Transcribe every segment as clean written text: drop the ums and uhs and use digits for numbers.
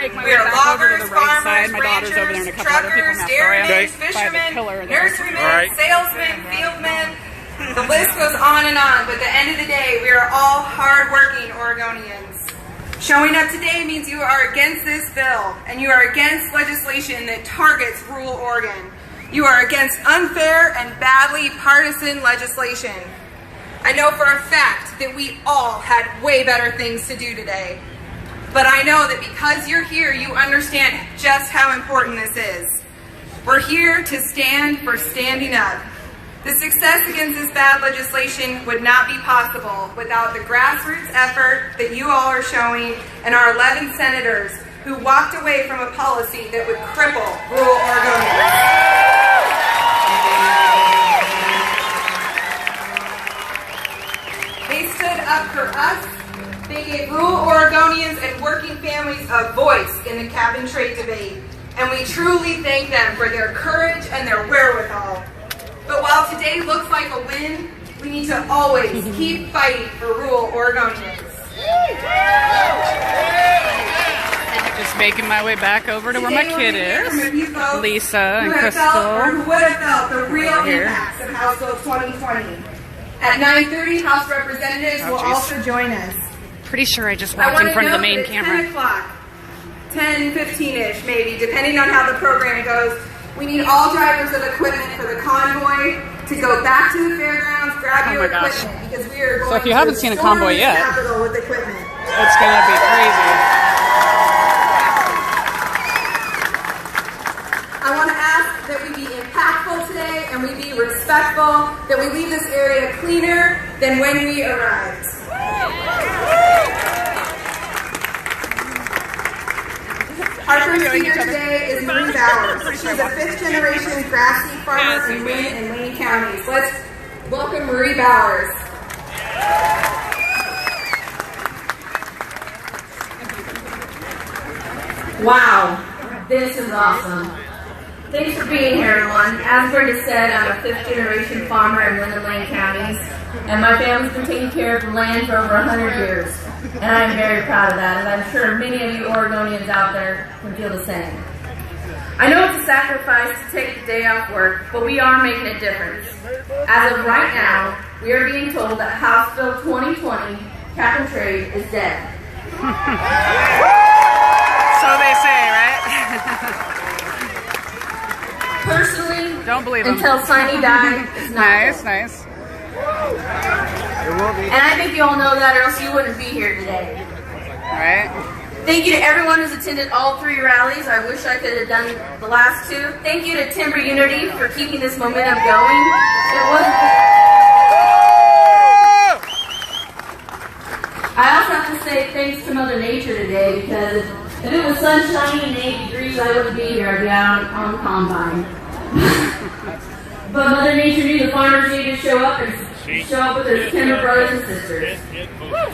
make my We way are back over to loggers, the right farmers, side. My daughter's over there and a ranchers, couple other people in truckers, Astoria. dairymen, By the fishermen, pillar there. nurserymen, salesmen, fieldmen. The list goes on and on, but at the end of the day, we are all hard-working Oregonians. Showing up today means you are against this bill, and you are against legislation that targets rural Oregon. You are against unfair and badly partisan legislation. I know for a fact that we all had way better things to do today. But I know that because you're here, you understand just how important this is. We're here to stand for standing up. The success against this bad legislation would not be possible without the grassroots effort that you all are showing and our 11 senators who walked away from a policy that would cripple rural Oregonians. They stood up for us. They gave rural Oregonians and working families a voice in the cap and trade debate, and we truly thank them for their courage and their wherewithal. But while today looks like a win, we need to always keep fighting for rural Oregonians. Just making my way back over to where my kid is. Lisa and Who Crystal. would have felt the real impacts of House Bill 2020. At 9:30, House Representatives will also join us. Pretty sure I just walked in front of the main camera. 10 o'clock, 10:15-ish maybe, depending on how the program goes. We need all drivers of equipment for the convoy to go back to the fairgrounds, grab your equipment, because we are going So if you haven't seen a convoy yet, Capitol with equipment. It's going to be crazy. I want to ask that we be impactful today and we be respectful, that we leave this area cleaner than when we arrived. Our first speaker today is Marie Bowers. She's a fifth-generation grass seed farmer in Wayne and Wayne counties. Let's welcome Marie Bowers. Wow, this is awesome. Thanks for being here, everyone. As Brenda said, I'm a fifth-generation farmer in Wayne and Wayne counties, and my family's been taking care of the land for over 100 years. And I'm very proud of that, and I'm sure many of you Oregonians out there can feel the same. I know it's a sacrifice to take the day off work, but we are making a difference. As of right now, we are being told that House Bill 2020, cap and trade, is dead. So they say, right? Personally, don't believe them. Until Siney died, it's not nice, dead. nice. And I think you all know that, or else you wouldn't be here today. Right. Thank you to everyone who's attended all 3 rallies. I wish I could have done the last 2. Thank you to Timberunity for keeping this momentum going. I also have to say thanks to Mother Nature today, because if it was sunshiny and 80 degrees, I wouldn't be here. I'd be out on the combine. But Mother Nature knew the farmers needed to show up with his timber brothers and sisters.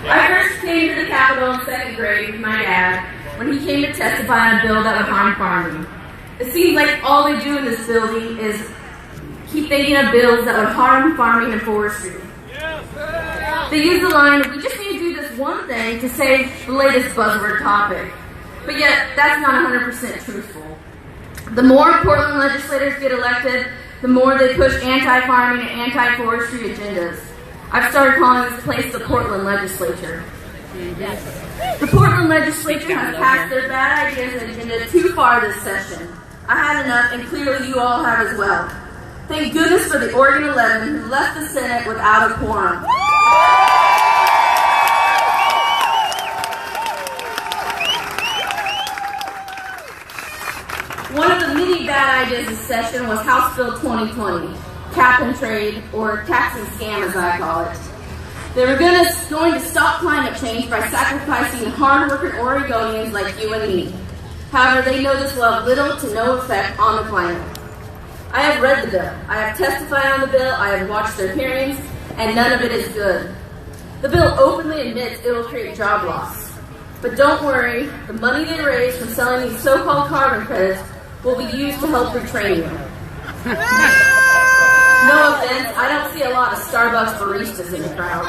I first came to the Capitol in 2nd grade with my dad when he came to testify on a bill that would harm farming. It seems like all they do in this building is keep thinking of bills that would harm farming and forestry. They use the line, we just need to do this one thing to save the latest buzzword topic. But yet, that's not 100% truthful. The more Portland legislators get elected, the more they push anti-farming and anti-forestry agendas. I've started calling this place the Portland legislature. The Portland legislature has passed their bad ideas and agenda too far this session. I had enough, and clearly you all have as well. Thank goodness for the Oregon 11 who left the Senate without a quorum. One of the many bad ideas this session was House Bill 2020, cap and trade, or tax and scam as I call it. They were going to stop climate change by sacrificing hard-working Oregonians like you and me. However, they know this will have little to no effect on the climate. I have read the bill, I have testified on the bill, I have watched their hearings, and none of it is good. The bill openly admits it will create job loss. But don't worry, the money they raise from selling these so-called carbon credits will be used to help retrain you. No offense, I don't see a lot of Starbucks baristas in the crowd.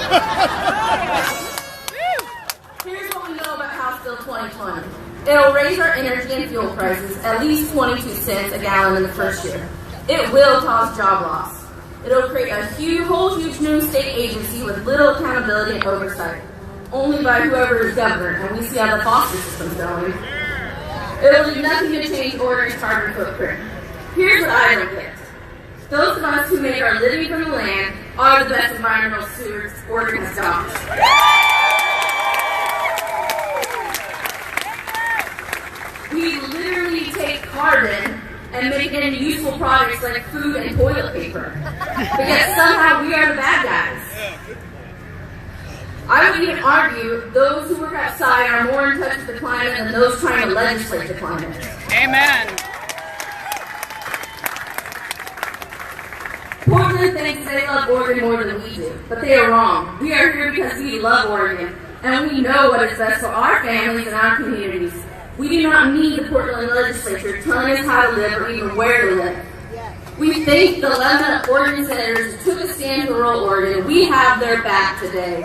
Here's what we know about House Bill 2020. It'll raise our energy and fuel prices at least 22 cents a gallon in the first year. It will cause job loss. It'll create a whole huge new state agency with little accountability and oversight, only by whoever is governor, and we see how the foster system's going. It'll do nothing to change Oregon's carbon footprint. Here's what I don't get. Those of us who make our living from the land are the best environmental stewards Oregon has got. We literally take carbon and make it into useful products like food and toilet paper. But yet somehow we are the bad guys. I would even argue those who work outside are more in touch with the climate than those trying to legislate the climate. Amen. Portland thinks they love Oregon more than we do, but they are wrong. We are here because we love Oregon, and we know what is best for our families and our communities. We do not need the Portland legislature telling us how to live or even where to live. We thank the 11 Oregon senators who took a stand for rural Oregon. We have their back today.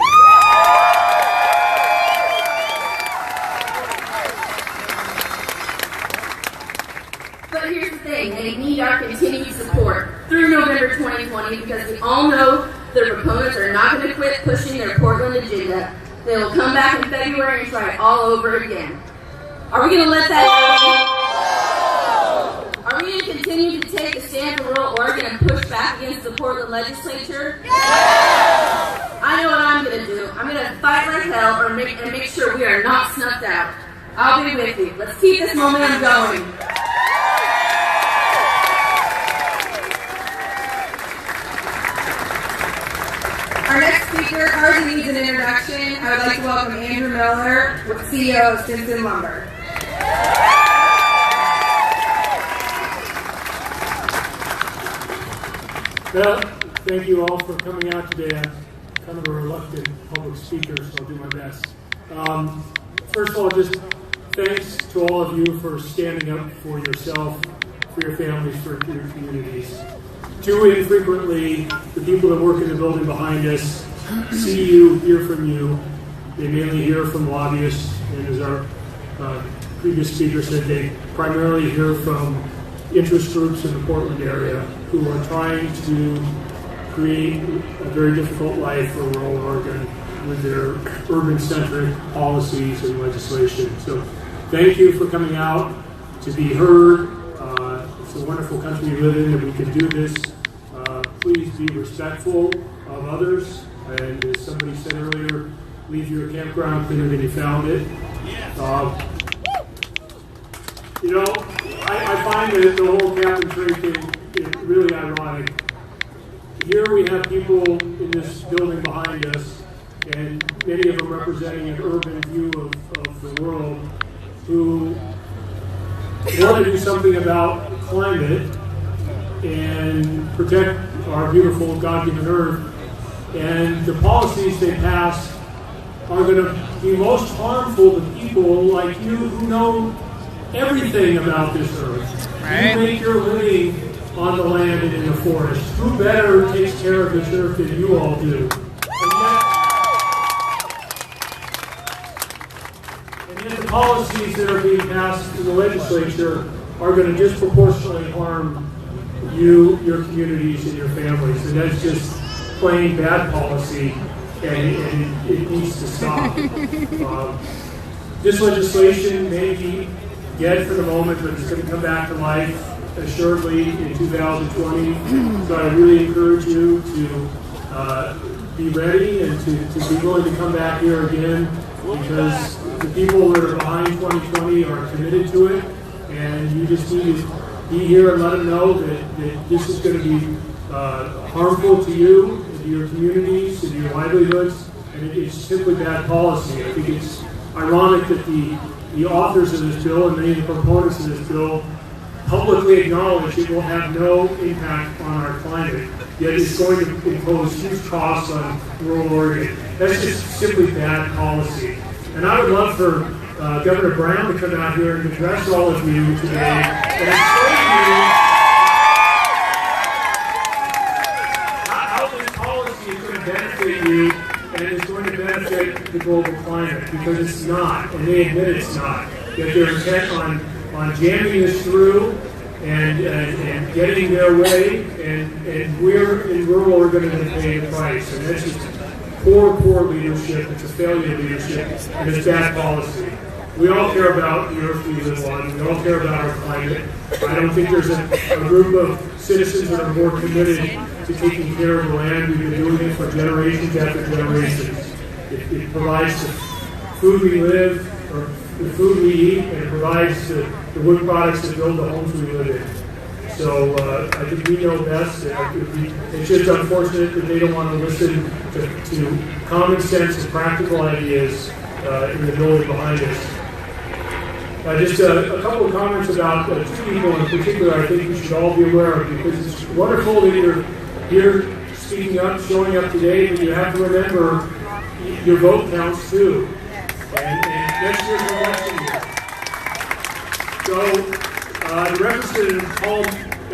But here's the thing, they need our continued support through November 2020 because we all know their proponents are not going to quit pushing their Portland agenda. They will come back in February and try it all over again. Are we going to let that go? Are we going to continue to take a stand for rural Oregon and push back against the Portland legislature? I know what I'm going to do. I'm going to fight like hell and make sure we are not snuffed out. I'll be with you. Let's keep this momentum going. Our next speaker hardly needs an introduction. I would like to welcome Andrew Miller, CEO of Stimson Lumber. Well, thank you all for coming out today. I'm kind of a reluctant public speaker, so I'll do my best. First of all, just thanks to all of you for standing up for yourself, for your families, for your communities. Too infrequently, the people that work in the building behind us see you, hear from you. They mainly hear from lobbyists, and as our previous speaker said, they primarily hear from interest groups in the Portland area who are trying to create a very difficult life for rural Oregon with their urban-centric policies and legislation. So thank you for coming out to be heard. It's a wonderful country we live in that we can do this. Please be respectful of others. And as somebody said earlier, leave your campground cleaner than you found it. You know, I find that the whole cap and trade thing is really ironic. Here we have people in this building behind us, and many of them representing an urban view of the world, who want to do something about climate and protect our beautiful God-given earth. And the policies they pass are going to be most harmful to people like you who know everything about this earth. Right. You make your living on the land and in the forest. Who better takes care of this earth than you all do? And yet the policies that are being passed in the legislature are going to disproportionately harm you, your communities, and your families. And that's just plain bad policy, and it needs to stop. This legislation may be dead for the moment, but it's going to come back to life assuredly in 2020. So I really encourage you to be ready and to be willing to come back here again, because the people that are behind 2020 are committed to it, and you just need to be here and let them know that this is going to be harmful to you, and to your communities, and to your livelihoods, and it's simply bad policy. I think it's ironic that the authors of this bill and many of the proponents of this bill publicly acknowledge it will have no impact on our climate, yet it's going to impose huge costs on rural Oregon. That's just simply bad policy. And I would love for Governor Brown to come out here and address all of you today and explain to you how this policy is going to benefit you and is going to benefit the global climate, because it's not, and they admit it's not. that they're intent on jamming this through and getting their way, and we're in rural Oregon going to pay the price. And that's just poor leadership. It's a failure of leadership, and it's bad policy. We all care about the earth we live on. We all care about our climate. I don't think there's a group of citizens that are more committed to taking care of the land. We've been doing it for generations after generations. It provides the food we live, or the food we eat, and it provides the wood products that build the homes we live in. So I think we know best. It's just unfortunate that they don't want to listen to common sense and practical ideas in the building behind us. Just a couple of comments about two people in particular I think we should all be aware of, because it's wonderful that you're here speaking up, showing up today, but you have to remember your vote counts too. And next year's election year. So, the Representative Paul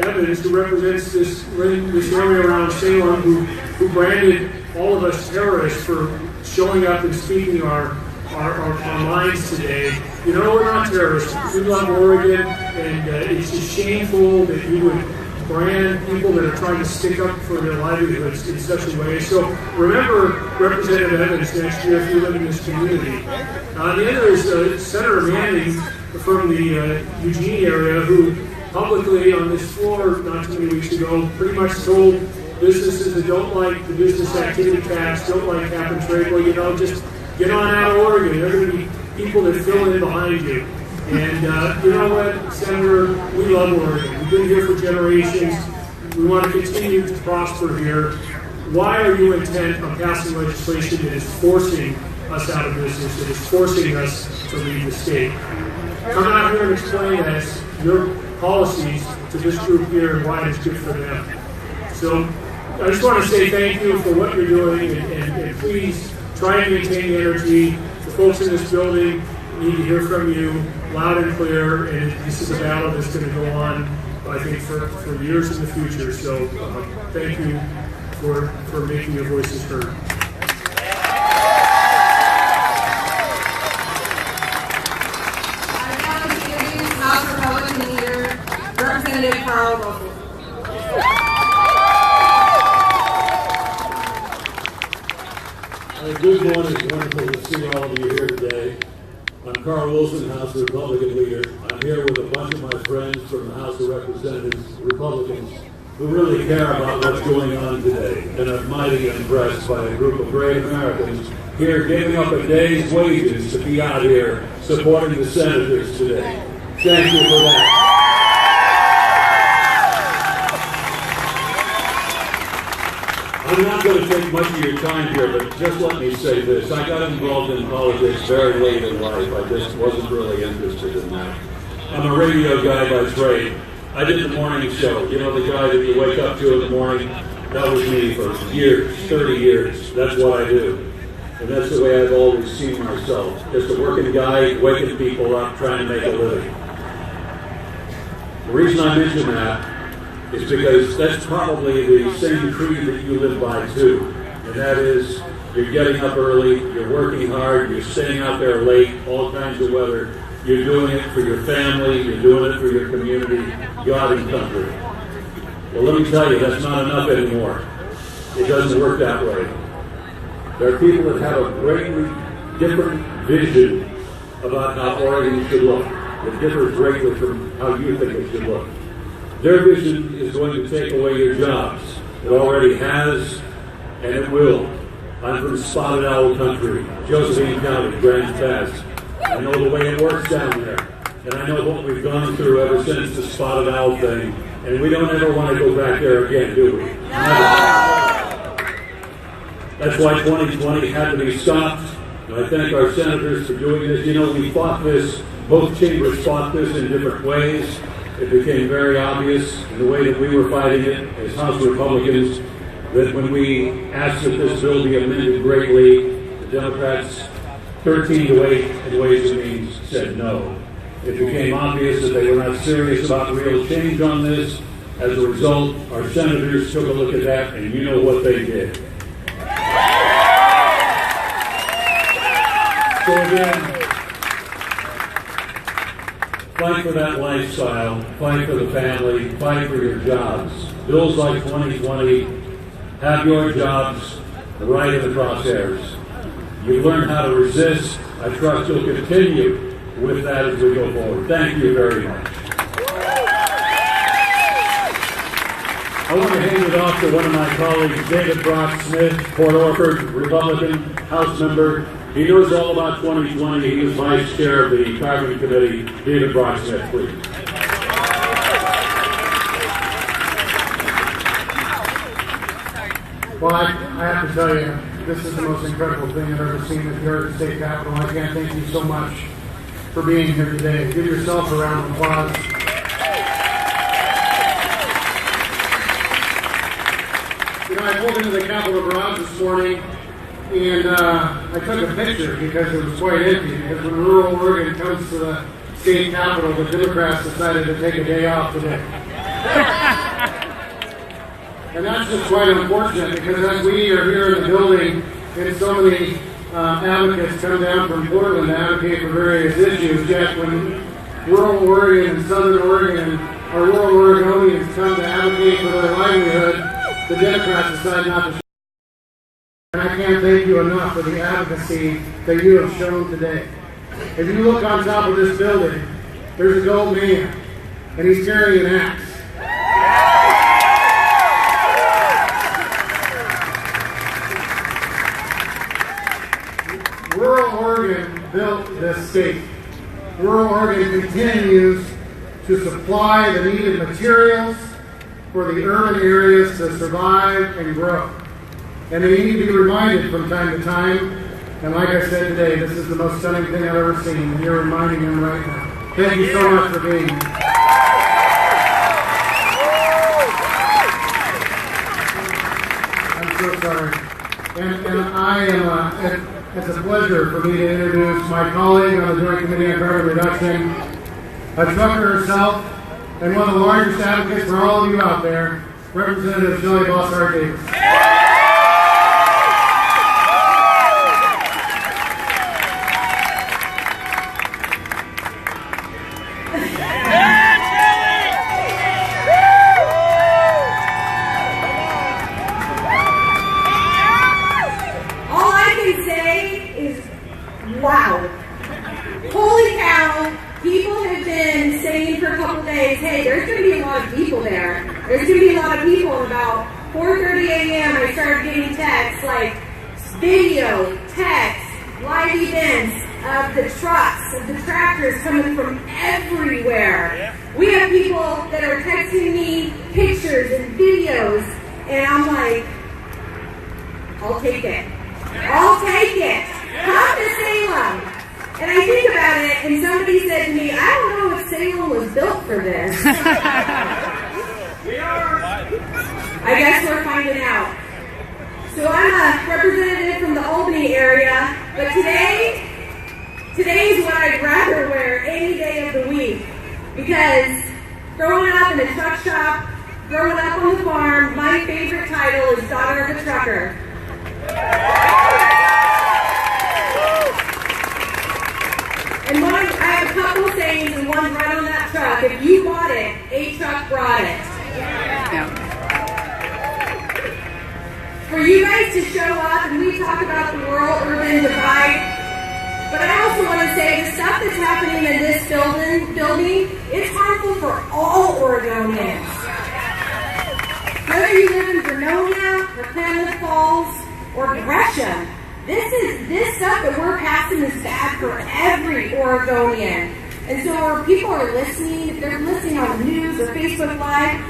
Evans, who represents this area around Salem, who branded all of us terrorists for showing up and speaking our minds today. You know, we're not terrorists. We love Oregon, and it's just shameful that you would brand people that are trying to stick up for their livelihoods in such a way. So remember Representative Evans next year if you live in this community. The other is Senator Manning from the Eugene area, who publicly on this floor not too many weeks ago pretty much told businesses that don't like the business activity tax, don't like cap and trade, well, you know, just get on out of Oregon. There are going to be people that fill in behind you. And you know what, Senator, we love Oregon. We've been here for generations. We want to continue to prosper here. Why are you intent on passing legislation that is forcing us out of business, that is forcing us to leave the state? Come out here and explain us your policies to this group here and why it's good for them. So I just want to say thank you for what you're doing, and please try and maintain the energy. The folks in this building need to hear from you loud and clear, and this is a battle that's going to go on, I think, for years in the future. So thank you for making your voices heard. House Republican Leader, Representative Carl Boshart. Good morning. It's wonderful to see all of you here today. I'm Carl Wilson, House Republican Leader. I'm here with a bunch of my friends from the House of Representatives, Republicans, who really care about what's going on today, and I'm mighty impressed by a group of great Americans here giving up a day's wages to be out here supporting the senators today. Thank you for that. I'm not going to take much of your time here, but just let me say this. I got involved in politics very late in life. I just wasn't really interested in that. I'm a radio guy by trade. I did the morning show. You know, the guy that you wake up to in the morning? That was me for years, 30 years. That's what I do. And that's the way I've always seen myself. Just a working guy, waking people up, trying to make a living. The reason I mention that is because that's probably the same creed that you live by too. And that is, you're getting up early, you're working hard, you're staying out there late, all kinds of weather. You're doing it for your family, you're doing it for your community, God and country. Well, let me tell you, that's not enough anymore. It doesn't work that way. There are people that have a greatly different vision about how Oregon should look. It differs greatly from how you think it should look. Their vision is going to take away your jobs. It already has, and it will. I'm from Spotted Owl Country, Josephine County, Grand Pass. I know the way it works down there, and I know what we've gone through ever since the Spotted Owl thing, and we don't ever want to go back there again, do we? Never. That's why 2020 had to be stopped, and I thank our senators for doing this. You know, we fought this, both chambers fought this in different ways. It became very obvious in the way that we were fighting it as House Republicans that when we asked that this bill be amended greatly, the Democrats, 13-8 in Ways and Means, said no. It became obvious that they were not serious about real change on this. As a result, our senators took a look at that, and you know what they did. So Fight for that lifestyle, fight for the family, fight for your jobs. Bills like 2020 have your jobs right in the crosshairs. You've learned how to resist. I trust you'll continue with that as we go forward. Thank you very much. I want to hand it off to one of my colleagues, David Brock Smith, Port Orford, Republican House member. He knows all about 2020. He is Vice Chair of the Carbon Committee. David Brock Smith, please. Well, I have to tell you, this is the most incredible thing I've ever seen at the Oregon State Capitol. I can't thank you so much for being here today. Give yourself a round of applause. You know, I pulled into the Capitol garage this morning, and I took a picture because it was quite empty. Because when rural Oregon comes to the state capitol, the Democrats decided to take a day off today. And that's just quite unfortunate, because as we are here in the building, and so many advocates come down from Portland to advocate for various issues, yet when rural Oregon and southern Oregon, or rural Oregonians come to advocate for their livelihood, the Democrats decide not to show. And I can't thank you enough for the advocacy that you have shown today. If you look on top of this building, there's a gold man, and he's carrying an axe. Rural Oregon built this state. Rural Oregon continues to supply the needed materials for the urban areas to survive and grow. And they need to be reminded from time to time. And like I said today, this is the most stunning thing I've ever seen, and you're reminding them right now. Thank you so much for being here. I'm so sorry. And I am, it's a pleasure for me to introduce my colleague on the Joint Committee on Carbon Reduction, a trucker herself, and one of the largest advocates for all of you out there, Representative Shelly Boshart. Wow. Holy cow. People have been saying for a couple days, hey, there's going to be a lot of people there. There's going to be a lot of people. About 4:30 a.m. I started getting texts like video, text, live events of the trucks, of the tractors coming from everywhere. We have people that are texting me pictures and videos, and I'm like, I'll take it. I'll take it. Come to Salem. And I think about it, and somebody said to me, I don't know if Salem was built for this. I guess we're finding out. So I'm a representative from the Albany area, but today is what I'd rather wear any day of the week. Because growing up in a truck shop, growing up on the farm, my favorite title is Daughter of a Trucker. And I have a couple of sayings, and one's right on that truck. If you bought it, a truck brought it. Yeah. For you guys to show up, and we talk about the rural-urban divide, but I also want to say the stuff that's happening in this building, it's harmful for all Oregonians. Whether you live in Vernonia, or Klamath Falls, or Gresham, this stuff that we're passing is bad for every Oregonian. And so when people are listening, if they're listening on the news or Facebook Live,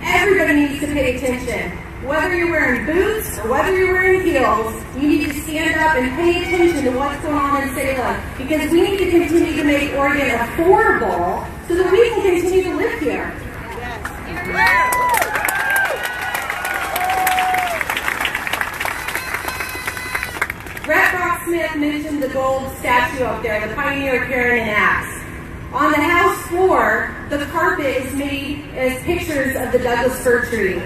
everybody needs to pay attention. Whether you're wearing boots or whether you're wearing heels, you need to stand up and pay attention to what's going on in Salem. Because we need to continue to make Oregon affordable so that we can continue to live here. Brett Brock Smith mentioned the gold statue up there, the pioneer carrying an axe. On the house floor, the carpet is made as pictures of the Douglas fir tree.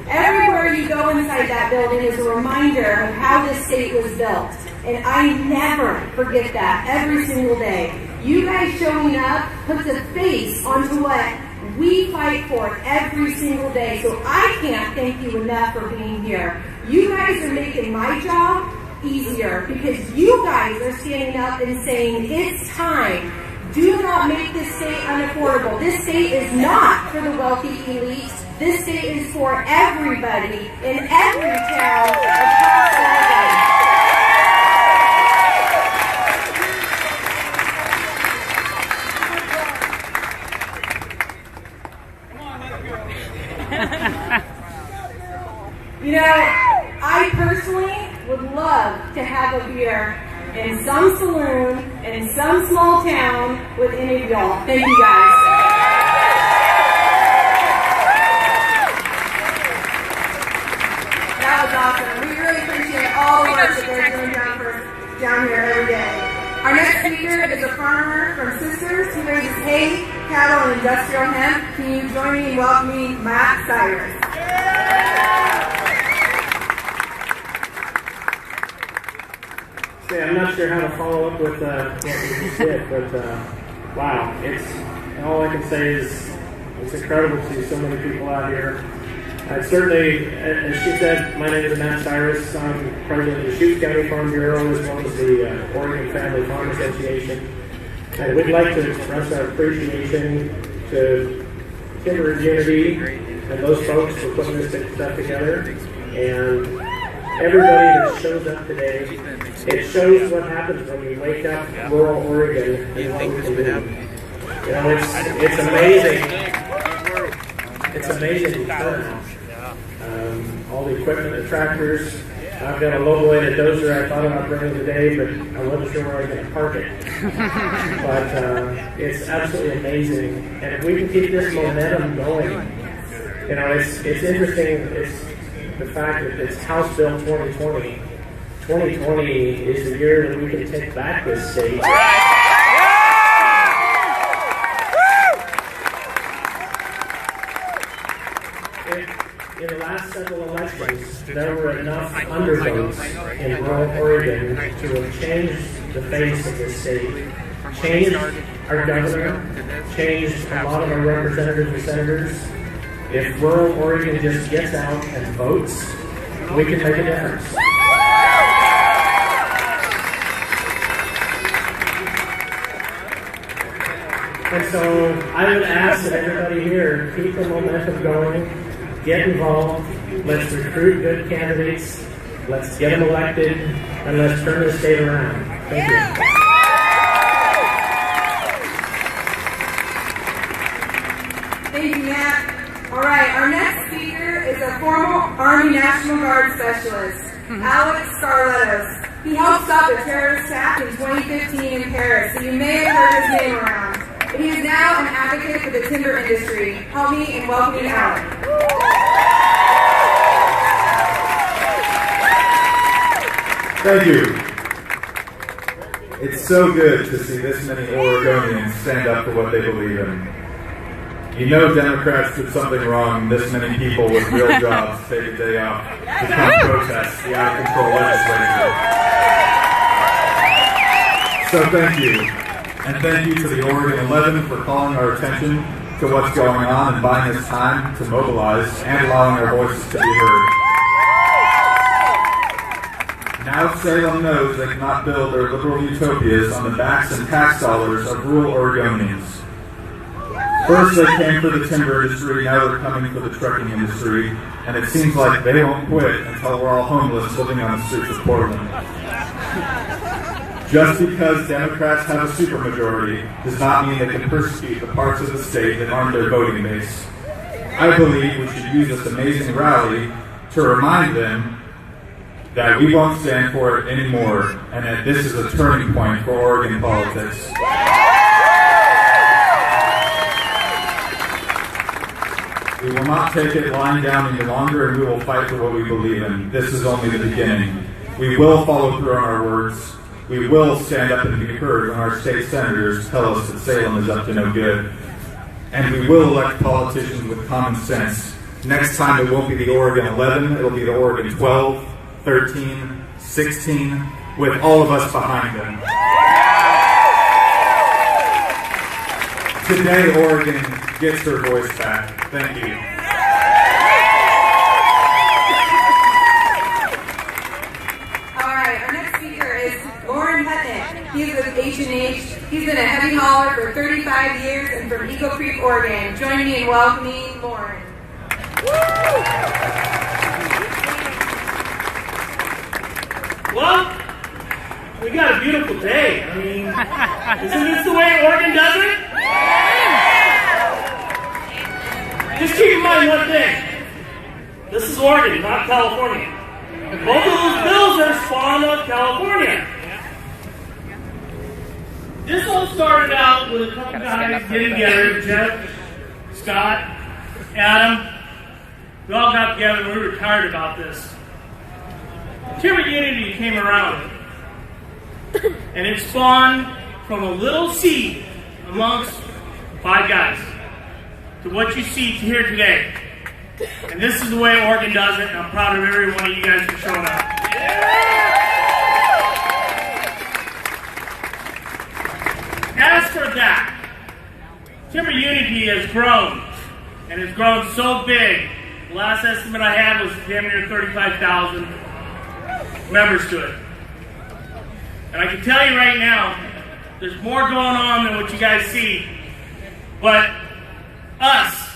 Everywhere you go inside that building is a reminder of how this state was built. And I never forget that every single day. You guys showing up puts a face onto what we fight for every single day. So I can't thank you enough for being here. You guys are making my job easier because you guys are standing up and saying it's time. Do not make this state unaffordable. This state is not for the wealthy elites. This state is for everybody in every town across Oregon. You know, I personally would love to have a beer in some saloon in some small town with any of y'all. Thank you guys. That was awesome. We really appreciate all the work that they're doing down here every day. Our next speaker is a farmer from Sisters who raises hay, cattle, and industrial hemp. Can you join me in welcoming Matt Cyrus? I'm not sure how to follow up with what we just did, but wow, it's all I can say is it's incredible to see so many people out here. Certainly, as she said, my name is Matt Cyrus. I'm president of the Deschutes County Farm Bureau as well as the Oregon Family Farm Association. And we'd like to express our appreciation to Timberunity and those folks for putting this stuff together. And everybody that shows up today, it shows what happens when we wake up rural Oregon and what we can do. You know, it's amazing. It's amazing turnout. All the equipment, the tractors. I've got a lowboy and a dozer I thought about bringing today, but I wasn't sure where I was going to park it. But it's absolutely amazing. And if we can keep this momentum going, you know, it's interesting. It's the fact that it's House Bill 2020. 2020 is the year that we can take back this state. In the last several elections, there were enough undervotes in rural Oregon to have changed the face of this state, changed our governor, changed a lot of our representatives and senators. If rural Oregon just gets out and votes, we can make a difference. And so I would ask that everybody here keep the momentum going, get involved, let's recruit good candidates, let's get them elected, and let's turn the state around. Thank you. Thank you, Matt. All right, our next speaker is a former Army National Guard specialist, Alek Skarlatos. He helped stop a terrorist attack in 2015 in Paris, so you may have heard his name around. But he is now an advocate for the timber industry. Help me in welcoming Alek. Thank you. It's so good to see this many Oregonians stand up for what they believe in. You know Democrats did something wrong, this many people with real jobs take a day off to come protest the out-of-control legislature. So thank you. And thank you to the Oregon 11 for calling our attention to what's going on and buying us time to mobilize and allowing our voices to be heard. Now Salem knows they cannot build their liberal utopias on the backs and tax dollars of rural Oregonians. First they came for the timber industry, now they're coming for the trucking industry, and it seems like they won't quit until we're all homeless living on the streets of Portland. Just because Democrats have a supermajority does not mean they can persecute the parts of the state that aren't their voting base. I believe we should use this amazing rally to remind them that we won't stand for it anymore, and that this is a turning point for Oregon politics. We will not take it lying down any longer, and we will fight for what we believe in. This is only the beginning. We will follow through on our words. We will stand up and be heard when our state senators tell us that Salem is up to no good. And we will elect politicians with common sense. Next time it won't be the Oregon 11, it'll be the Oregon 12, 13, 16, with all of us behind them. Today, Oregon gets her voice back. Thank you. All right, our next speaker is Loren Hutnick. He's with H&H. He's been a heavy hauler for 35 years and from Eagle Creek, Oregon. Join me in welcoming Loren. Well, we got a beautiful day. I mean, isn't this the way Oregon does it? Just keep in mind one thing. This is Oregon, not California. Both of those bills are spawned of California. This all started out with a couple guys getting together, Jeff, Scott, Adam. We all got together and we were tired about this. Timberunity came around, and it spawned from a little seed amongst 5 guys to what you see here today. And this is the way Oregon does it, and I'm proud of every one of you guys for showing up. As for that, Timberunity has grown, and has grown so big. The last estimate I had was damn near 35,000 members to it. And I can tell you right now, there's more going on than what you guys see. But us,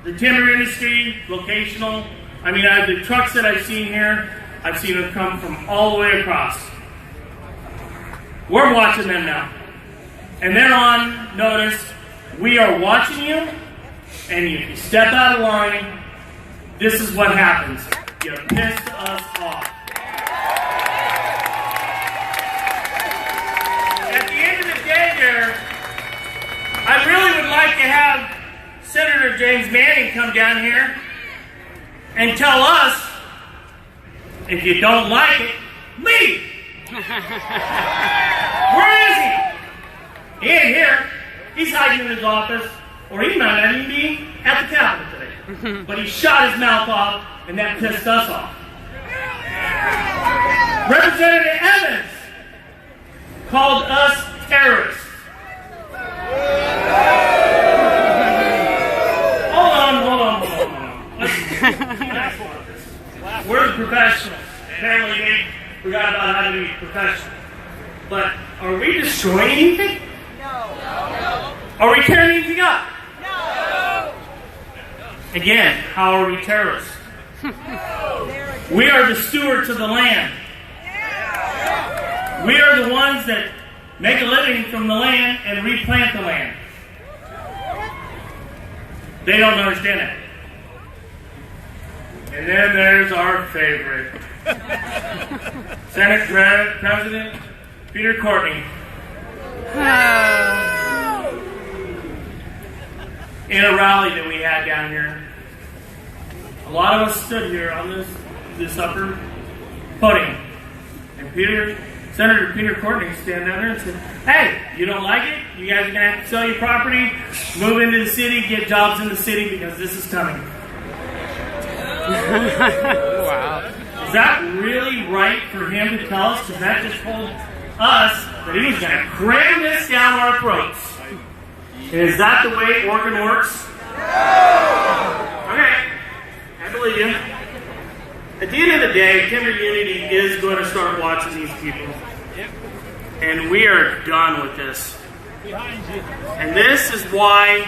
the timber industry, vocational, I mean, the trucks that I've seen here, I've seen them come from all the way across. We're watching them now. And they're on notice. We are watching you, and if you step out of line, this is what happens. You piss us off. At the end of the day there, I really would like to have Senator James Manning come down here and tell us, if you don't like it, leave. Where is he? He ain't here. He's hiding in his office, or he might not even be at the Capitol today. But he shot his mouth off, and that pissed us off. Representative Evans called us terrorists. Hold on. We're the professionals. Apparently they forgot about how to be professional. But are we destroying anything? No. Are we tearing anything up? No. Again, how are we terrorists? We are the stewards of the land. We are the ones that make a living from the land and replant the land. They don't understand that. And then there's our favorite. Senate President Peter Courtney. In a rally that we had down here, a lot of us stood here on this upper podium, and Senator Peter Courtney stand down there and said, "Hey, you don't like it? You guys are going to have to sell your property, move into the city, get jobs in the city because this is coming." Wow. Is that really right for him to tell us? Because that just told us that he was going to cram this down our throats. And is that the way Oregon works? Okay, I believe you. At the end of the day, Timberunity is going to start watching these people. And we are done with this. And this is why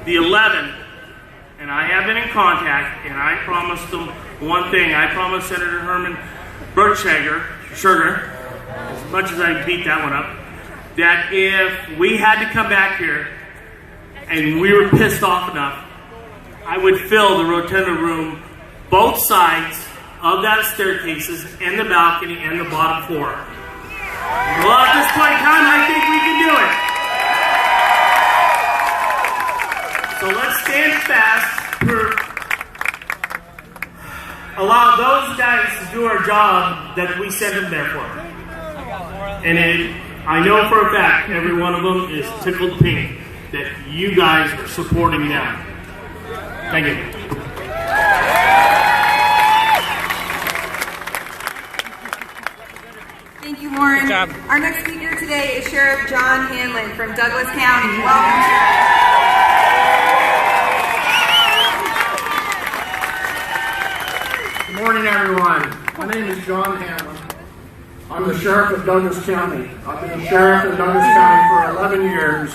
the 11, and I have been in contact, and I promised them one thing. I promised Senator Herman Sugar, as much as I beat that one up, that if we had to come back here and we were pissed off enough, I would fill the rotunda room, both sides of that staircases and the balcony and the bottom floor. Well, at this point in time, I think we can do it. So let's stand fast allow those guys to do our job that we sent them there for. And I know for a fact every one of them is tickled pink that you guys are supporting them. Thank you. Thank Thank you, Loren. Good job. Our next speaker today is Sheriff John Hanlin from Douglas County. Welcome, Sheriff. Good morning, everyone. My name is John Hanlin. I'm the Sheriff of Douglas County. I've been the Sheriff of Douglas County for 11 years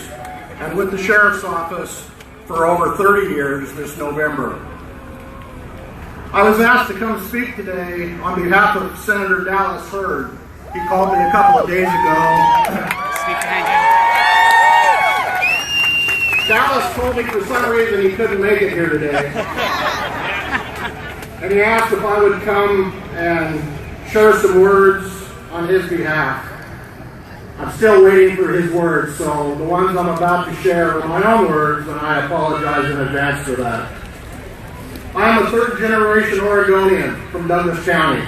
and with the Sheriff's Office for over 30 years this November. I was asked to come speak today on behalf of Senator Dallas Hurd. He called me a couple of days ago. Dallas told me for some reason he couldn't make it here today. And he asked if I would come and share some words on his behalf. I'm still waiting for his words, so the ones I'm about to share are my own words, and I apologize in advance for that. I am a third-generation Oregonian from Douglas County.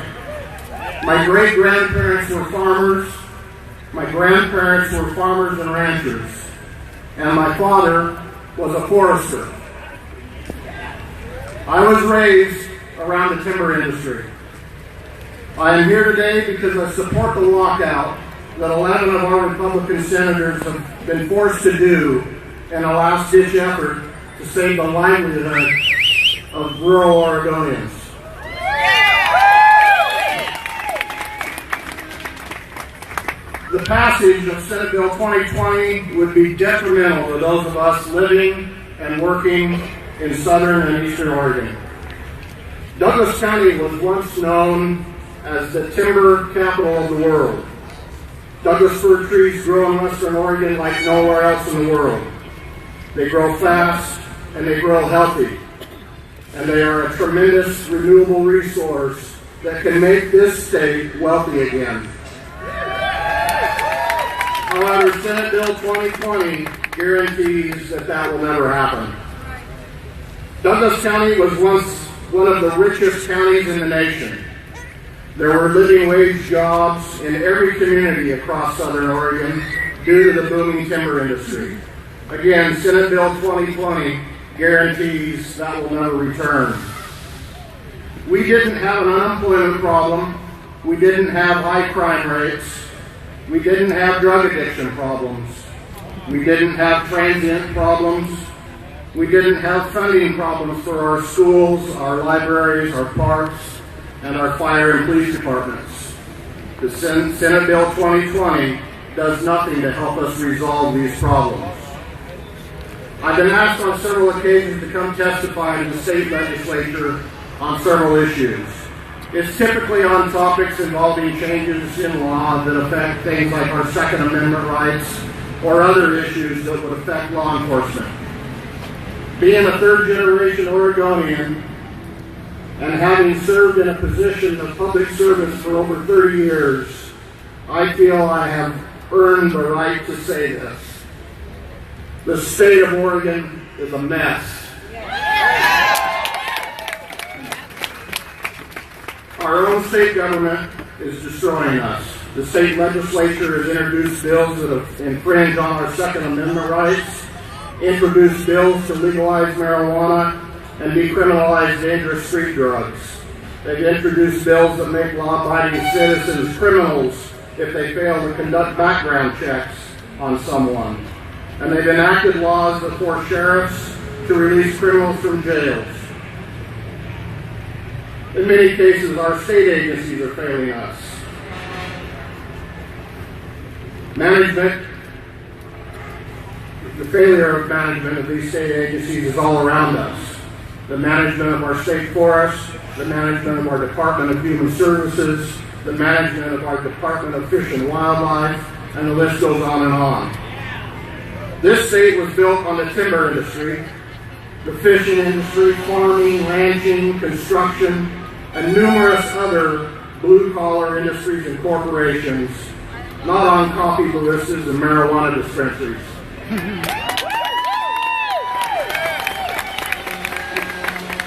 My great-grandparents were farmers, my grandparents were farmers and ranchers, and my father was a forester. I was raised around the timber industry. I am here today because I support the lockout that 11 of our Republican senators have been forced to do in a last-ditch effort to save the livelihood of rural Oregonians. The passage of Senate Bill 2020 would be detrimental to those of us living and working in southern and eastern Oregon. Douglas County was once known as the timber capital of the world. Douglas fir trees grow in western Oregon like nowhere else in the world. They grow fast and they grow healthy. And they are a tremendous renewable resource that can make this state wealthy again. However, Senate Bill 2020 guarantees that that will never happen. Douglas County was once one of the richest counties in the nation. There were living wage jobs in every community across southern Oregon due to the booming timber industry. Again, Senate Bill 2020 guarantees that will never return. We didn't have an unemployment problem. We didn't have high crime rates. We didn't have drug addiction problems. We didn't have transient problems. We didn't have funding problems for our schools, our libraries, our parks, and our fire and police departments. The Senate Bill 2020 does nothing to help us resolve these problems. I've been asked on several occasions to come testify to the state legislature on several issues. It's typically on topics involving changes in law that affect things like our Second Amendment rights or other issues that would affect law enforcement. Being a third-generation Oregonian and having served in a position of public service for over 30 years, I feel I have earned the right to say this. The state of Oregon is a mess. Our own state government is destroying us. The state legislature has introduced bills that have infringed on our Second Amendment rights, introduced bills to legalize marijuana and decriminalize dangerous street drugs. They've introduced bills that make law-abiding citizens criminals if they fail to conduct background checks on someone. And they've enacted laws that force sheriffs to release criminals from jails. In many cases, our state agencies are failing us. The failure of management of these state agencies is all around us. The management of our state forests, the management of our Department of Human Services, the management of our Department of Fish and Wildlife, and the list goes on and on. This state was built on the timber industry, the fishing industry, farming, ranching, construction, and numerous other blue-collar industries and corporations, not on coffee baristas and marijuana dispensaries.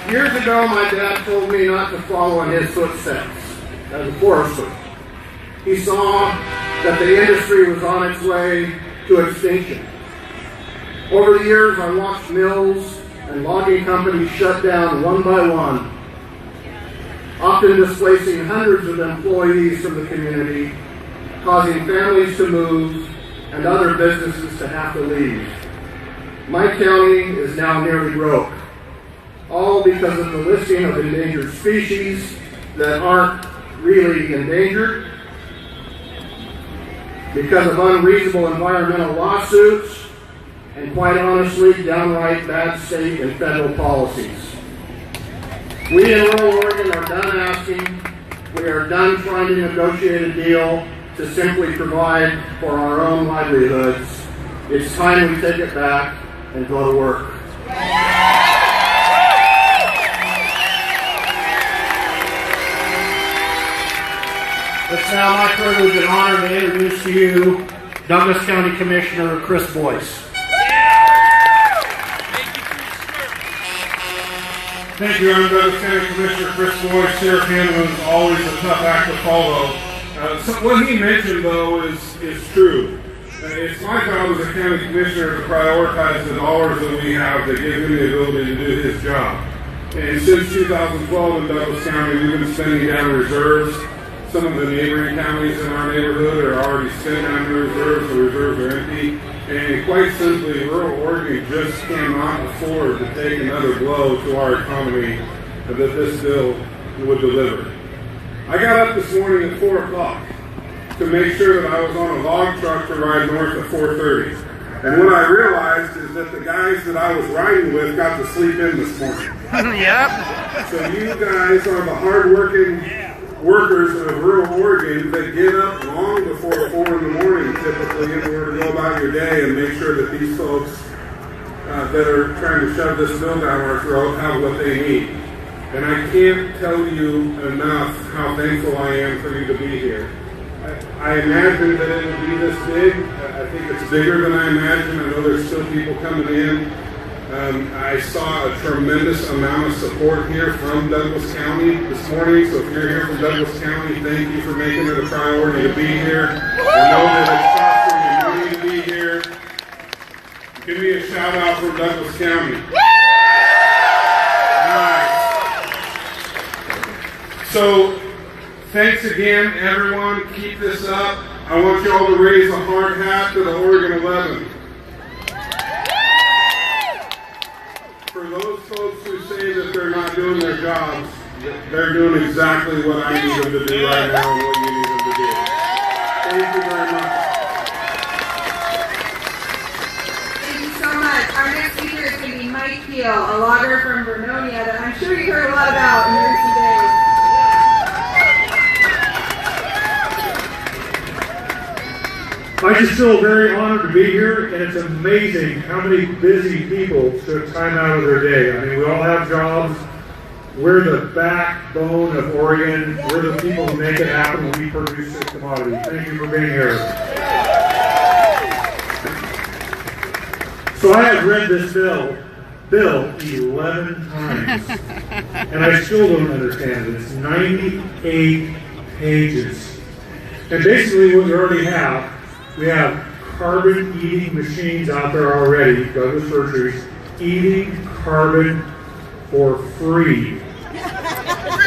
Years ago, my dad told me not to follow in his footsteps as a forester. He saw that the industry was on its way to extinction. Over the years, I watched mills and logging companies shut down one by one, often displacing hundreds of employees from the community causing families to move and other businesses to have to leave. My county is now nearly broke, all because of the listing of endangered species that aren't really endangered, because of unreasonable environmental lawsuits, and quite honestly, downright bad state and federal policies. We in rural Oregon are done asking. We are done trying to negotiate a deal to simply provide for our own livelihoods. It's time we take it back and go to work. It's now my privilege and honor to introduce to you Douglas County Commissioner Chris Boyce. Thank you. I'm Douglas County Commissioner Chris Boyce. Sheriff Hanlin is always a tough act to follow. So what he mentioned, though, is true. It's my job as a county commissioner to prioritize the dollars that we have that give him the ability to do his job. And since 2012 in Douglas County, we've been spending down reserves. Some of the neighboring counties in our neighborhood are already spent down the reserves. The reserves are empty. And quite simply, rural Oregon just cannot afford to take another blow to our economy that this bill would deliver. I got up this morning at 4 o'clock to make sure that I was on a log truck to ride north at 4:30. And what I realized is that the guys that I was riding with got to sleep in this morning. Yep. So you guys are the hard-working workers of rural Oregon that get up long before 4 in the morning typically in order to go about your day and make sure that these folks that are trying to shove this bill down our throat have what they need. And I can't tell you enough how thankful I am for you to be here. I imagined that it would be this big. I think it's bigger than I imagined. I know there's still people coming in. I saw a tremendous amount of support here from Douglas County this morning. So if you're here from Douglas County, thank you for making it a priority to be here. I know that it's costing you money to be here. Give me a shout out from Douglas County. All right. So thanks again, everyone. Keep this up. I want you all to raise a hard hat to the Oregon 11. For those folks who say that they're not doing their jobs, they're doing exactly what I need them to do right now and what you need them to do. Thank you very much. Thank you so much. Our next speaker is going to be Mike Pihl, a logger from Vernonia that I'm sure you heard a lot about in recent days. I just feel very honored to be here, and it's amazing how many busy people took time out of their day. I mean, we all have jobs. We're the backbone of Oregon. We're the people who make it happen when we produce this commodity. Thank you for being here. So I have read this bill 11 times, and I still don't understand it. It's 98 pages. And basically what we already have, we have carbon-eating machines out there already, Douglas Fir Trees, eating carbon for free.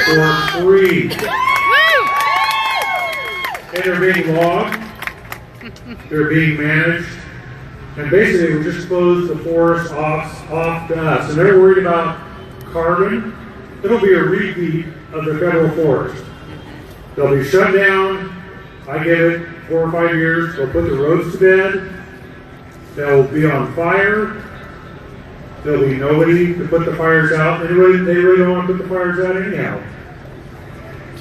For free. And they're being logged, they're being managed, and basically we just closed the forest off to us. And they're worried about carbon. It'll be a repeat of the federal forest. They'll be shut down. I give it 4 or 5 years. They'll put the roads to bed. They'll be on fire. There'll be nobody to put the fires out. Anyway, they really don't want to put the fires out anyhow.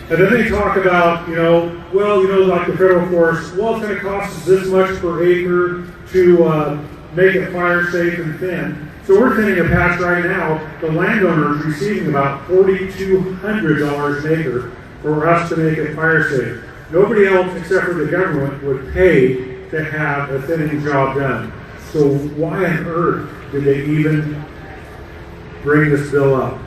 And then they talk about, like the federal forest, well, it's going to cost us this much per acre to make it fire safe and thin. So we're thinking of patch right now, the landowner is receiving about $4,200 an acre for us to make it fire safe. Nobody else except for the government would pay to have a thinning job done. So why on earth did they even bring this bill up?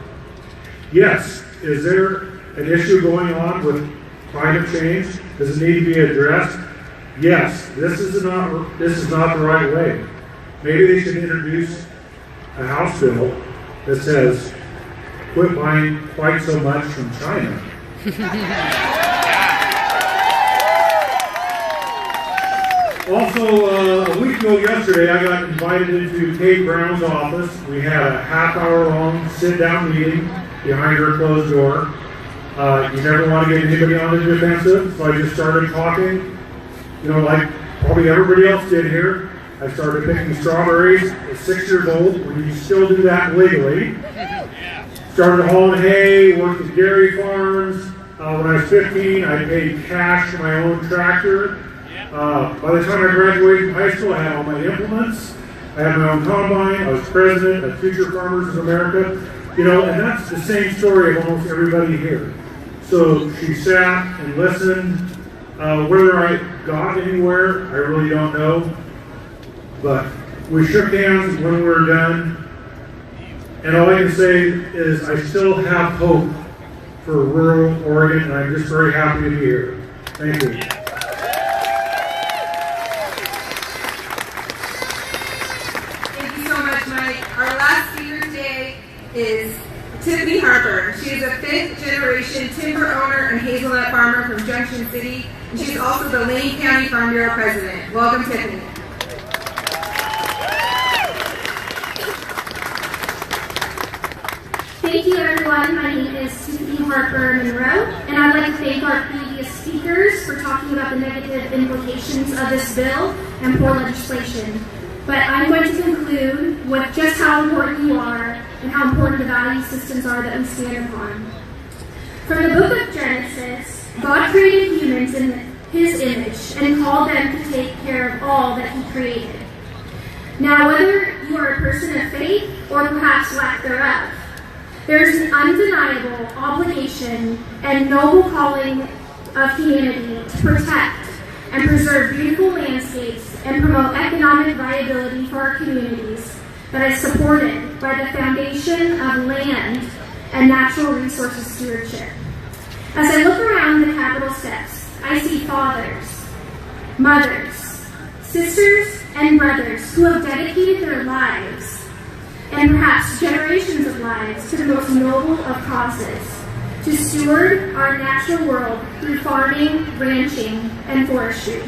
Yes, is there an issue going on with climate change? Does it need to be addressed? Yes, this is not the right way. Maybe they should introduce a House bill that says, quit buying quite so much from China. Also, a week ago yesterday, I got invited into Kate Brown's office. We had a half-hour-long sit-down meeting behind her closed door. You never want to get anybody on the defensive, so I just started talking, like probably everybody else did here. I started picking strawberries at 6 years old, when you still do that legally. Started hauling hay, worked at dairy farms. When I was 15, I paid cash for my own tractor. By the time I graduated from high school, I had all my implements. I had my own combine. I was president of Future Farmers of America. And that's the same story of almost everybody here. So she sat and listened. Whether I got anywhere, I really don't know. But we shook hands when we were done. And all I can say is I still have hope for rural Oregon, and I'm just very happy to be here. Thank you. Thank you so much, Mike. Our last speaker today is Tiffany Harper. She is a 5th-generation timber owner and hazelnut farmer from Junction City, and she's also the Lane County Farm Bureau president. Welcome, Tiffany. Thank you, everyone. My name is Tiffany Harper Monroe, and I'd like to thank our previous speakers for talking about the negative implications of this bill and poor legislation. But I'm going to conclude with just how important you are and how important the value systems are that we stand upon. From the book of Genesis, God created humans in His image and called them to take care of all that He created. Now, whether you are a person of faith or perhaps lack thereof, there is an undeniable obligation and noble calling of humanity to protect and preserve beautiful landscapes and promote economic viability for our communities that is supported by the foundation of land and natural resources stewardship. As I look around the Capitol steps, I see fathers, mothers, sisters, and brothers who have dedicated their lives and perhaps generations of lives to the most noble of causes, to steward our natural world through farming, ranching, and forestry.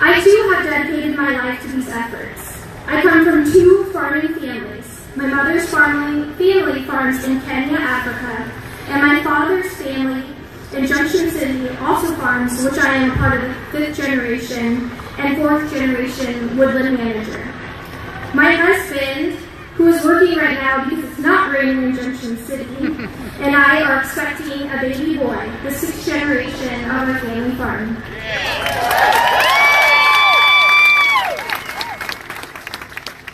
I too have dedicated my life to these efforts. I come from 2 farming families. My mother's family farms in Kenya, Africa, and my father's family in Junction City also farms, which I am a part of the 5th generation and 4th generation woodland manager. My husband, who is working right now because it's not raining in Junction City, and I are expecting a baby boy, the 6th generation of our family farm.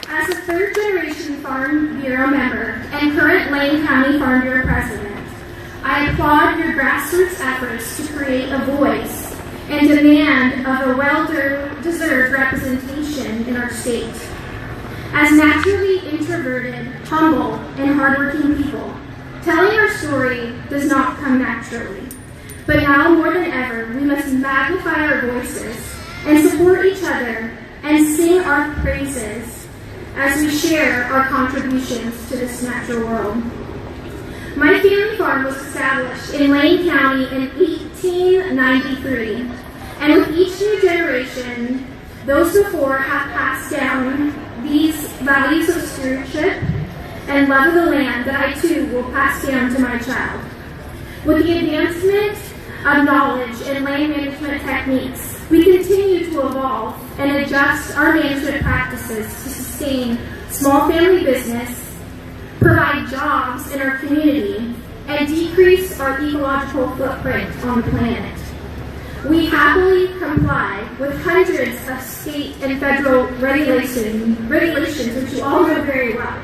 As a 3rd generation Farm Bureau member and current Lane County Farm Bureau president, I applaud your grassroots efforts to create a voice and demand of a well-deserved representation in our state. As naturally introverted, humble, and hardworking people, telling our story does not come naturally. But now more than ever, we must magnify our voices and support each other and sing our praises as we share our contributions to this natural world. My family farm was established in Lane County in 1893, and with each new generation, those before have passed down these values of stewardship and love of the land that I too will pass down to my child. With the advancement of knowledge and land management techniques, we continue to evolve and adjust our management practices to sustain small family business, provide jobs in our community, and decrease our ecological footprint on the planet. We happily comply with hundreds of state and federal regulations, which you all know very well,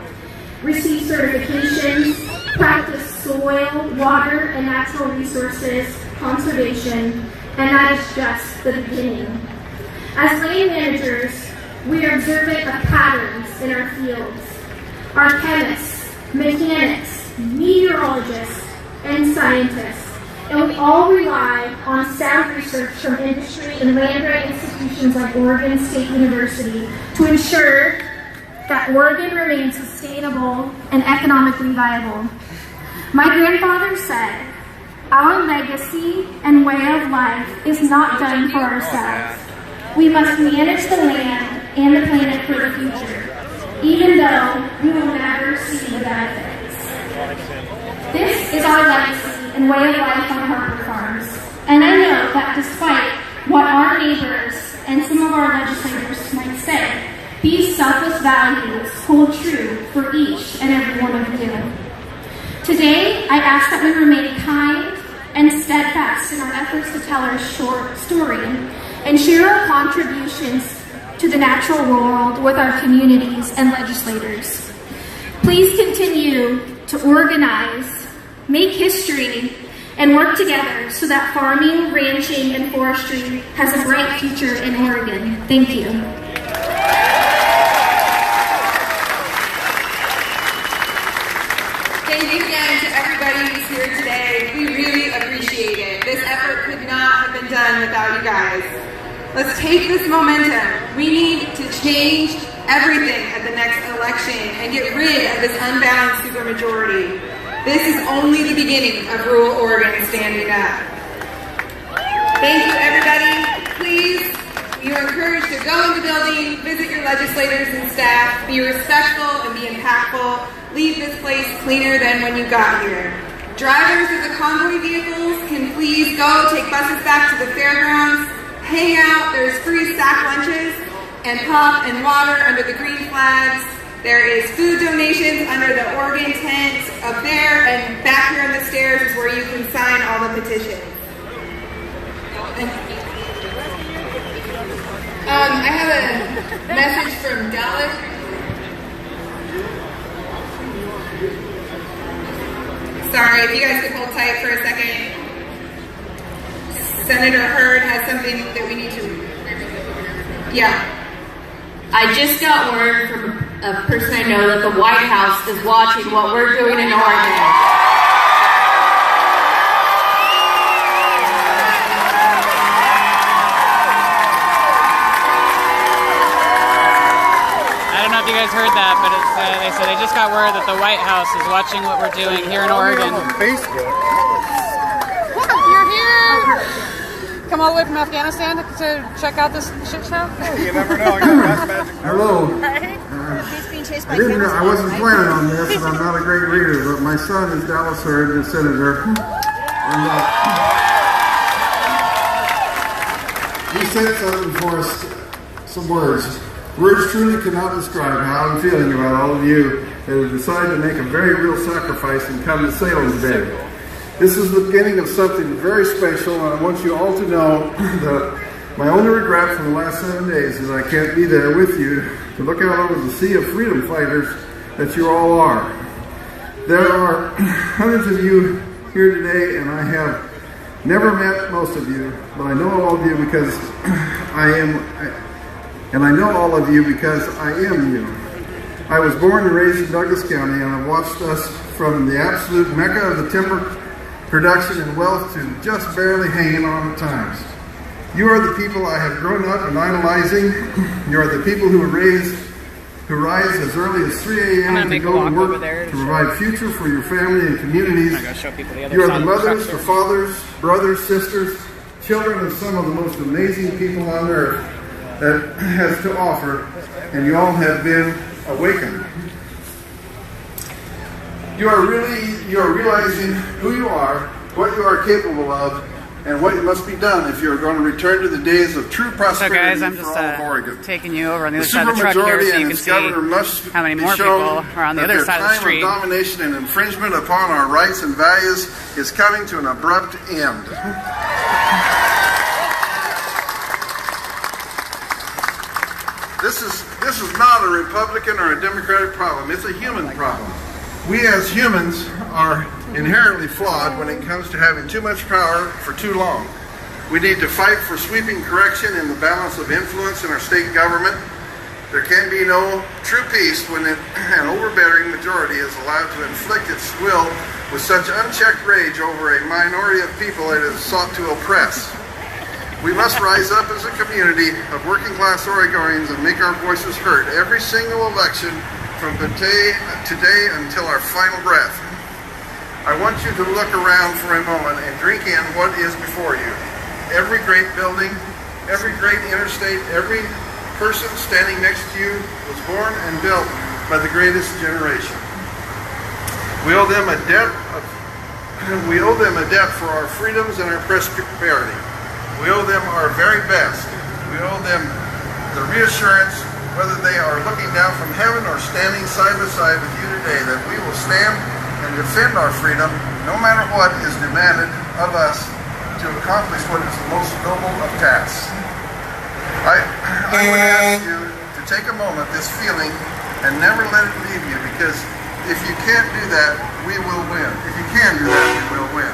receive certifications, practice soil, water, and natural resources conservation, and that is just the beginning. As land managers, we are observant of patterns in our fields. Our chemists, mechanics, meteorologists, and scientists, and we all rely on sound research from industry and land-grant institutions like Oregon State University to ensure that Oregon remains sustainable and economically viable. My grandfather said, "Our legacy and way of life is not done for ourselves. We must manage the land and the planet for the future, even though we will never see the benefits. This is our legacy and way of life on Harper Farms, and I know that despite what our neighbors and some of our legislators might say, these selfless values hold true for each and every one of you. Today, I ask that we remain kind and steadfast in our efforts to tell our short story and share our contributions to the natural world with our communities and legislators. Please continue to organize, make history, and work together so that farming, ranching, and forestry has a bright future in Oregon. Thank you. Thank you again to everybody who's here today. We really appreciate it. This effort could not have been done without you guys. Let's take this momentum. We need to change everything at the next election and get rid of this unbalanced supermajority. This is only the beginning of rural Oregon standing up. Thank you, everybody. Please, you are encouraged to go in the building, visit your legislators and staff, be respectful and be impactful. Leave this place cleaner than when you got here. Drivers of the convoy vehicles can please go take buses back to the fairgrounds, hang out. There's free sack lunches and pop and water under the green flags. There is food donations under the Oregon tent up there, and back here on the stairs is where you can sign all the petitions. I have a message from Alek. Sorry, if you guys could hold tight for a second. Senator Hurd has something that we need to... Yeah. I just got word from a person I know that the White House is watching what we're doing in Oregon. I don't know if you guys heard that, but it's, they said they just got word that the White House is watching what we're doing here in Oregon. Facebook. You're here! Come all the way from Afghanistan to check out this shit show? You never know. I got magic. Hello. Right? I wasn't planning on this, and I'm not a great reader, but my son is Dallas Hurd, the senator. And, he said something for us, some words. Words truly cannot describe how I'm feeling about all of you that have decided to make a very real sacrifice and come to Salem today. This is the beginning of something very special, and I want you all to know that my only regret for the last 7 days is I can't be there with you to look out over the sea of freedom fighters that you all are. There are hundreds of you here today, and I have never met most of you, but I know all of you because I know all of you because I am you. I was born and raised in Douglas County, and I've watched us from the absolute mecca of the timber production and wealth to just barely hanging on at times. You are the people I have grown up and idolizing. You are the people who rise as early as 3 a.m. to go to work to provide future for your family and communities. You are the mothers, the fathers, brothers, sisters, children of some of the most amazing people on earth that has to offer, and you all have been awakened. You are realizing who you are, what you are capable of, and what must be done if you are going to return to the days of true prosperity. So guys, I'm for all of Oregon. just taking you over on the other side of the truck here so you can see how many more people are on the other side of the street. Their time of domination and infringement upon our rights and values is coming to an abrupt end. This is not a Republican or a Democratic problem. It's a human problem. We as humans are inherently flawed when it comes to having too much power for too long. We need to fight for sweeping correction in the balance of influence in our state government. There can be no true peace when an overbearing majority is allowed to inflict its will with such unchecked rage over a minority of people it has sought to oppress. We must rise up as a community of working class Oregonians and make our voices heard every single election from today until our final breath. I want you to look around for a moment and drink in what is before you. Every great building, Every great interstate, every person standing next to you was born and built by the greatest generation. We owe them a debt for our freedoms and our prosperity. We owe them our very best. We owe them the reassurance, whether they are looking down from heaven or standing side by side with you today, that we will stand and defend our freedom no matter what is demanded of us to accomplish what is the most noble of tasks. I would ask you to take a moment, this feeling, and never let it leave you, because if you can't do that, we will win. If you can do that, we will win.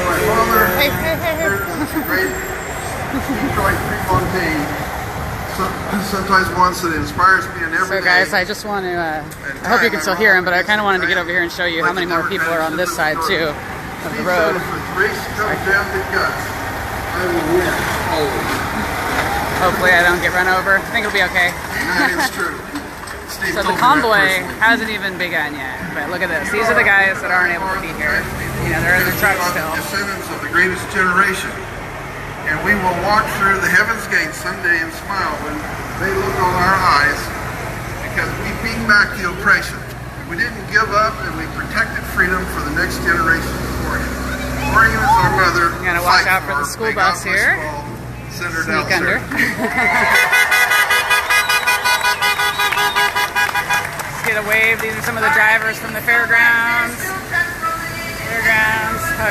My father heard the great Detroit Prefontaine sometimes once that inspires me in every So guys, I just want to, I hope you can still hear him, but I kind of wanted to get over here and show you how many more people are on this side too of the road. Hopefully I don't get run over. I think it'll be okay. That is true. So the convoy hasn't even begun yet, but look at this. These are the guys that aren't able to be here. You know, they're in their trucks still. Descendants of the greatest generation. And we will walk through the heaven's gates someday and smile when they look on our eyes, because we beat back the oppression. We didn't give up, and we protected freedom for the next generation of Oregon. Oregon is our mother. I'm going to watch out for the school bus here. Sneak under. Let's get a wave. These are some of the drivers from the fairgrounds.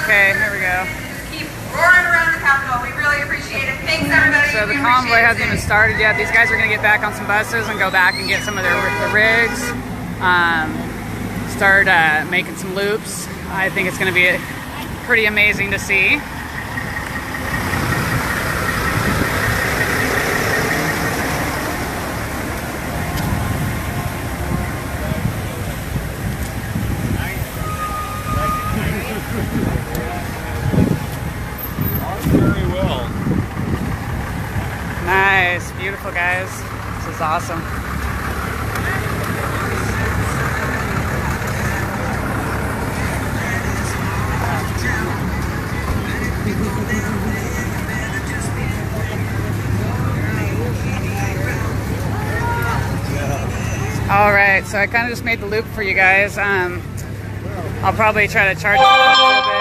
Okay, here we go. Keep roaring around the Capitol. We really appreciate it. Thanks, everybody. So the convoy hasn't even started yet. These guys are going to get back on some buses and go back and get some of the rigs. Start making some loops. I think it's going to be pretty amazing to see. Nice, beautiful guys. This is awesome. All right, so I kind of just made the loop for you guys. I'll probably try to charge it a little bit.